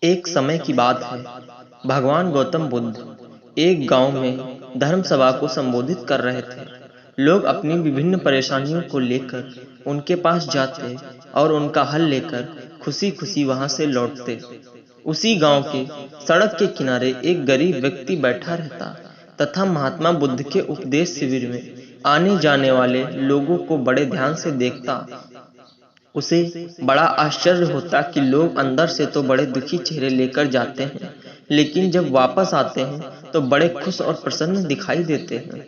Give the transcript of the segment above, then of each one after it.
एक समय की बात है। भगवान गौतम बुद्ध एक गांव में धर्म सभा को संबोधित कर रहे थे। लोग अपनी विभिन्न परेशानियों को लेकर उनके पास जाते और उनका हल लेकर खुशी खुशी वहां से लौटते। उसी गांव के सड़क के किनारे एक गरीब व्यक्ति बैठा रहता तथा महात्मा बुद्ध के उपदेश शिविर में आने जाने वाले लोगों को बड़े ध्यान से देखता। उसे बड़ा आश्चर्य होता कि लोग अंदर से तो बड़े दुखी चेहरे लेकर जाते हैं, लेकिन जब वापस आते हैं तो बड़े खुश और प्रसन्न दिखाई देते हैं।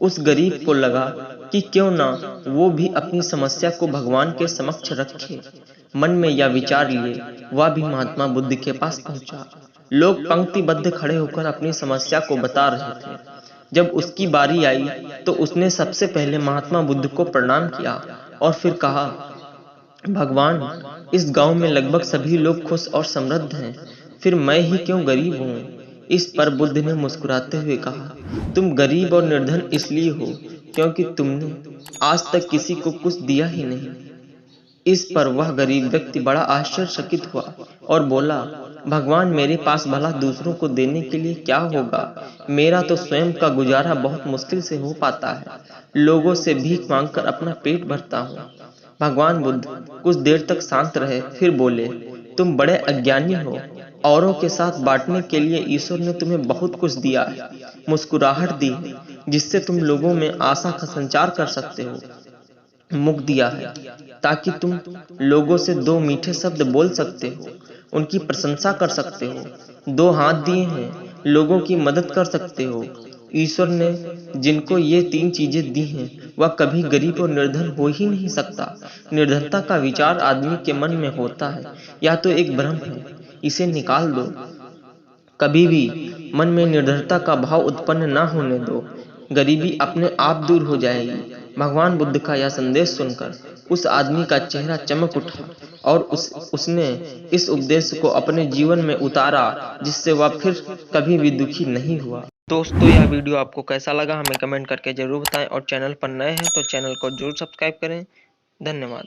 उस गरीब को लगा कि क्यों ना वो भी अपनी समस्या को भगवान के समक्ष रखे। मन में यह विचार लिए वह भी महात्मा बुद्ध के पास पहुंचा। लोग पंक्तिबद्ध खड़े होकर अपनी समस्या को बता रहे थे। जब उसकी बारी आई तो उसने सबसे पहले महात्मा बुद्ध को प्रणाम किया और फिर कहा, भगवान, इस गांव में लगभग सभी लोग खुश और समृद्ध हैं, फिर मैं ही क्यों गरीब हूँ। इस पर बुद्ध ने मुस्कुराते हुए कहा, तुम गरीब और निर्धन इसलिए हो क्योंकि तुमने आज तक किसी को कुछ दिया ही नहीं। इस पर वह गरीब व्यक्ति बड़ा आश्चर्यचकित हुआ और बोला, भगवान, मेरे पास भला दूसरों को देने के लिए क्या होगा। मेरा तो स्वयं का गुजारा बहुत मुश्किल से हो पाता है। लोगों से भीख मांगकर अपना पेट भरता हूँ। भगवान बुद्ध कुछ देर तक शांत रहे, फिर बोले, तुम बड़े अज्ञानी हो। औरों के साथ बांटने के लिए ईश्वर ने तुम्हें बहुत कुछ दिया है, मुस्कुराहट दी है जिससे तुम लोगों में आशा का संचार कर सकते हो, मुख दिया है ताकि तुम लोगों से दो मीठे शब्द बोल सकते हो, उनकी प्रशंसा कर सकते हो। दो हाथ दिए हैं, लोगों की मदद कर सकते हो। ईश्वर ने जिनको ये तीन चीजें दी हैं वह कभी गरीब और निर्धन हो ही नहीं सकता। निर्धनता का विचार आदमी के मन में होता है, यह तो एक भ्रम है, इसे निकाल दो। कभी भी मन में निर्धनता का भाव उत्पन्न ना होने दो, गरीबी अपने आप दूर हो जाएगी। भगवान बुद्ध का यह संदेश सुनकर उस आदमी का चेहरा चमक उठा और उसने इस उपदेश को अपने जीवन में उतारा, जिससे वह फिर कभी भी दुखी नहीं हुआ। दोस्तों, यह वीडियो आपको कैसा लगा हमें कमेंट करके जरूर बताएं और चैनल पर नए हैं तो चैनल को जरूर सब्सक्राइब करें। धन्यवाद।